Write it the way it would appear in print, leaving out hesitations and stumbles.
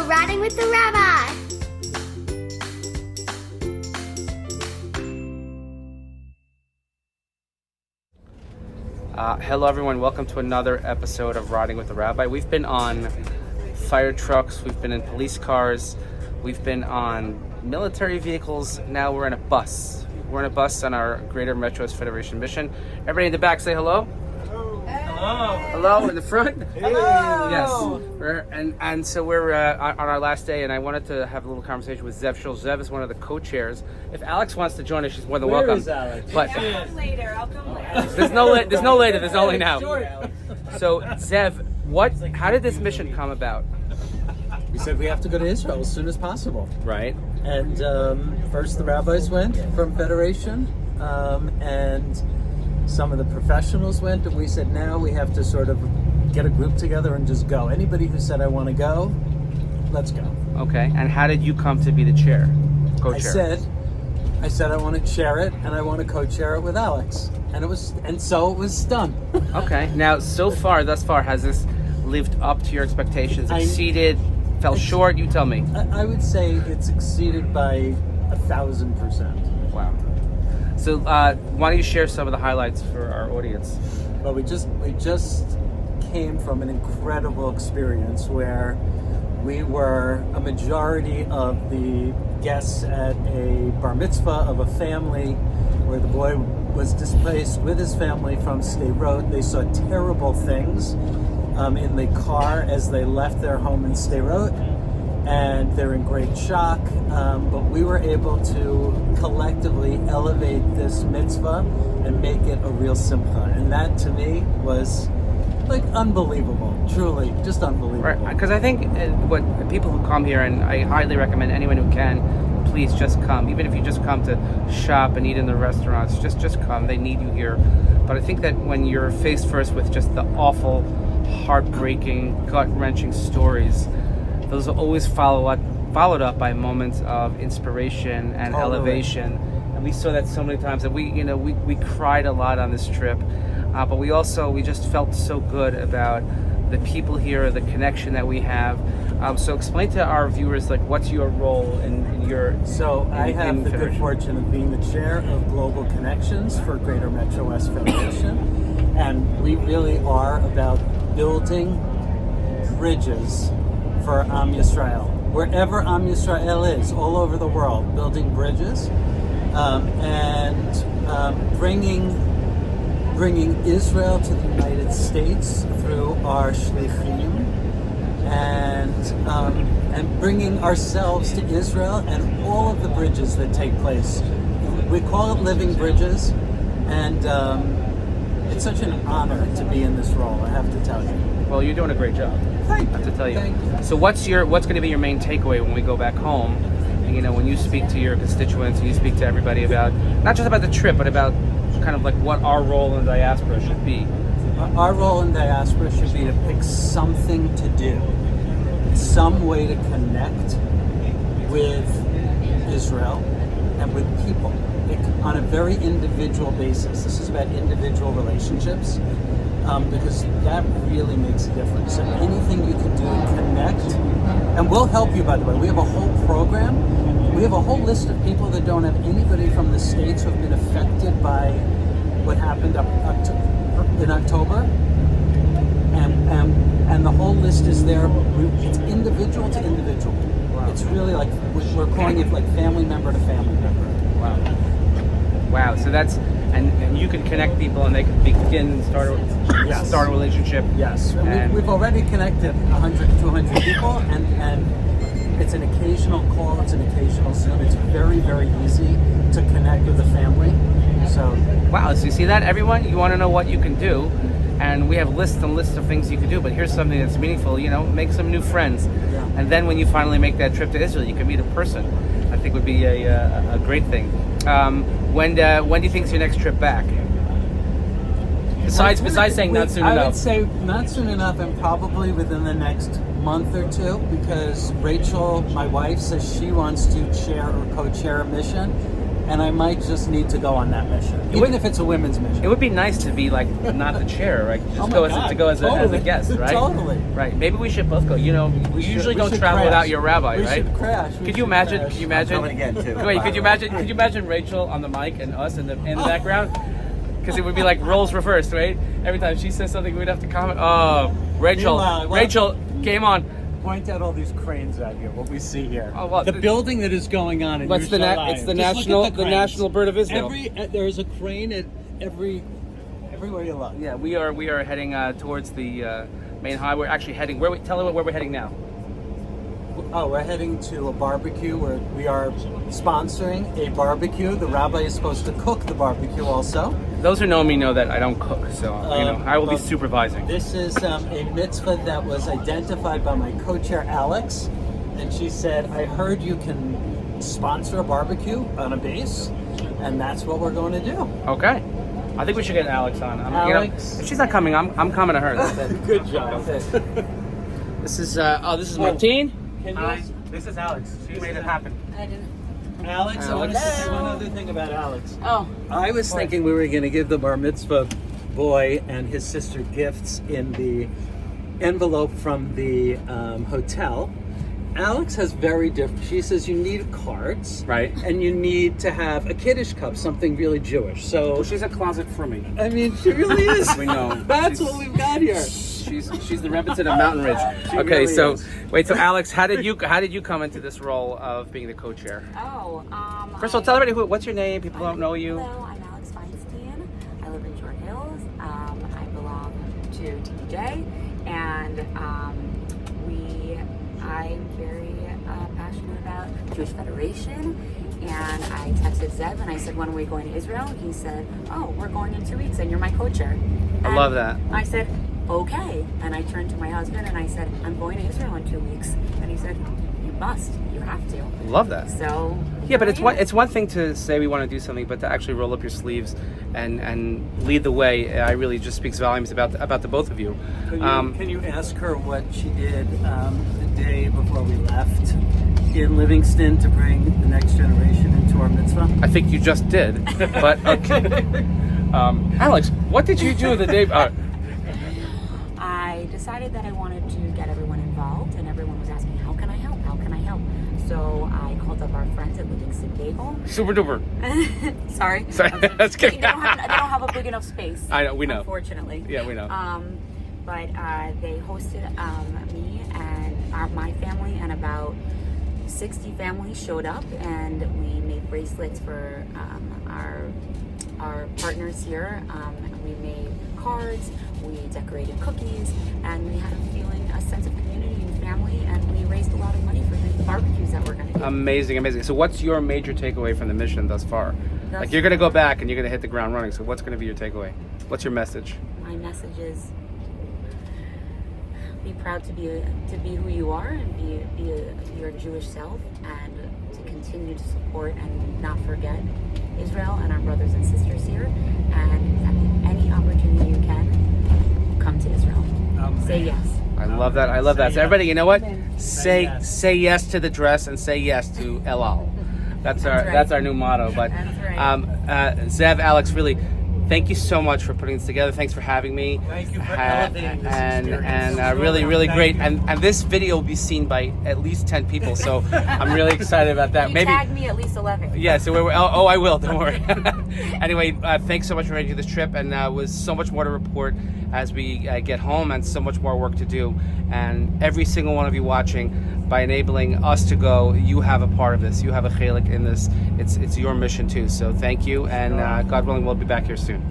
Riding with the Rabbi. Hello everyone, welcome to another episode of Riding with the Rabbi. We've been on fire trucks, we've been in police cars, we've been on military vehicles, now we're in a bus. We're in a bus on our Greater Metro West Federation mission. Everybody in the back say hello. Hello. Hello in the front. Hello. Yes. And so we're on our last day, and I wanted to have a little conversation with Zev Scherl. Zev is one of the co-chairs. If Alex wants to join us, she's more than welcome. Where is Alex? But I'll come later. there's no later. There's only now. So Zev, how did this mission come about? We said we have to go to Israel as soon as possible. Right. And first the rabbis went from Federation, and some of the professionals went, and we said now we have to sort of get a group together and just go. Anybody who said I want to go, let's go. Okay. And how did you come to be the co-chair? I said I want to chair it, and I want to co-chair it with Alex, and so it was done. Okay. Now, thus far, has this lived up to your expectations? Exceeded? Fell short? You tell me. I would say it's exceeded by 1,000%. Wow. So why don't you share some of the highlights for our audience? Well, we just came from an incredible experience where we were a majority of the guests at a bar mitzvah of a family where the boy was displaced with his family from State Road. They saw terrible things in the car as they left their home in State Road, and they're in great shock, but we were able to collectively elevate this mitzvah and make it a real simcha, and that to me was like unbelievable, truly just unbelievable. Right, because I think what people who come here, and I highly recommend anyone who can, please just come. Even if you just come to shop and eat in the restaurants, just come. They need you here. But I think that when you're faced first with just the awful, heartbreaking, gut-wrenching stories, those will always followed up by moments of inspiration and elevation. And we saw that so many times that we cried a lot on this trip, but we just felt so good about the people here, the connection that we have. So explain to our viewers, like, what's your role in your... So I have the good fortune of being the chair of Global Connections for Greater Metro West Federation, and we really are about building bridges for Am Yisrael. Wherever Am Yisrael is, all over the world, building bridges, and bringing Israel to the United States through our shlichim, and bringing ourselves to Israel and all of the bridges that take place. We call it living bridges, and it's such an honor to be in this role, I have to tell you. Well, you're doing a great job. Thank I have to tell you. Thank you. So what's going to be your main takeaway when we go back home? And, when you speak to your constituents and you speak to everybody about, not just about the trip, but about kind of like what our role in diaspora should be. Our role in diaspora should be to pick something to do, some way to connect with Israel and with people on a very individual basis. This is about individual relationships, because that really makes a difference. So anything you can do to connect, and we'll help you, by the way. We have a whole program. We have a whole list of people that don't have anybody from the States who have been affected by what happened in October, and the whole list is there. It's individual to individual. Wow. It's really like we're calling it like family member to family member. Wow. So that's and you can connect people and they can begin and start a relationship. Yes. And we've already connected 100 to 200 people, and it's an occasional call. It's an occasional Zoom. It's very, very easy to connect with the family. So wow. So you see that, everyone? You want to know what you can do, and we have lists and lists of things you can do. But here's something that's meaningful. Make some new friends, and then when you finally make that trip to Israel, you can meet a person. I think would be a great thing. When do you think is your next trip back? Besides saying not soon enough. I would say not soon enough, and probably within the next month or two, because Rachel, my wife, says she wants to chair or co-chair a mission, and I might just need to go on that mission, even if it's a women's mission. It would be nice to be like not the chair, right? Just go as a guest, right? Totally. Right. Maybe we should both go. You know, we usually don't travel crash. without your rabbi, we right? Should crash. Could you imagine? Crash. Could you imagine? I'm coming again too. Wait, could you imagine Rachel on the mic and us in the background? Because it would be like roles reversed, right? Every time she says something, we'd have to comment. Oh, Rachel, game on. Point out all these cranes out here. What we see here. Oh, well, the building that is going on in What's Yerushalayim. it's the Just look at the national bird of Israel. There is a crane at everywhere you look. Yeah, we are heading towards the main highway. We're actually heading. Tell them where we're heading now. Oh, we're heading to a barbecue where we are sponsoring a barbecue. The rabbi is supposed to cook the barbecue also. Those who know me know that I don't cook, so I will be supervising. This is a mitzvah that was identified by my co-chair Alex, and she said, "I heard you can sponsor a barbecue on a base, and that's what we're going to do." Okay, I think we should get Alex on. Alex, if she's not coming, I'm coming to her. That's it. Good job. This is Martine. Hi. This is Alex. She made it happen. I didn't. Alex, I want to say one other thing about Alex. Oh. I was thinking we were going to give the bar mitzvah boy and his sister gifts in the envelope from the hotel. Alex has very different. She says you need cards, right, and you need to have a Kiddush cup, something really Jewish. So she's a closet for me. I mean, she really is. We know. That's what we've got here. She's the Rebbitzin of Mountain Ridge. Okay, really so is. wait. So Alex, how did you come into this role of being the co-chair? Oh. First of all, tell everybody what's your name. People don't know you. Hello, I'm Alex Feinstein. I live in Short Hills. I belong to TJ, and I'm very passionate about Jewish Federation. And I texted Zev and I said, "When are we going to Israel?" He said, "Oh, we're going in 2 weeks, and you're my co-chair." I love that. I said, "Okay." And I turned to my husband and I said, "I'm going to Israel in 2 weeks." And he said, "You must. You have to." Love that. So yeah, but it's one thing to say we want to do something, but to actually roll up your sleeves and lead the way, I really just speaks volumes about the both of you. Can you ask her what she did the day before we left in Livingston to bring the next generation into our mitzvah? I think you just did, but okay. Alex, what did you do the day? I decided that I wanted to get everyone involved, and everyone was asking, "How can I help? How can I help?" So I called up our friends at Livingston Bagel. Super duper. Sorry. That's good. They don't have a big enough space. I know. We know. Unfortunately. Yeah, we know. But they hosted me and my family, and about 60 families showed up, and we made bracelets for our partners here. We made cards, we decorated cookies, and we had a sense of community and family, and we raised a lot of money for the barbecues that we're going to do. Amazing. So what's your major takeaway from the mission thus far? Like, you're going to go back and you're going to hit the ground running, so what's going to be your takeaway? What's your message? My message is be proud to be who you are, and be your Jewish self, and to continue to support and not forget Israel and our brothers and sisters here, and any opportunity you can, come to Israel. Say yes. I love that. So everybody, you know what? Say yes to the dress and say yes to El Al. That's our new motto. But That's right. Zev, Alex, really, thank you so much for putting this together. Thanks for having me. Thank you for elevating this experience. And really great. And this video will be seen by at least 10 people. So I'm really excited about that. You tag me at least 11. Yeah. So I will. Don't worry. Anyway, thanks so much for arranging this trip, and with so much more to report as we get home, and so much more work to do. And every single one of you watching, by enabling us to go, you have a part of this. You have a chelik in this. It's your mission too. So thank you, and God willing, we'll be back here soon.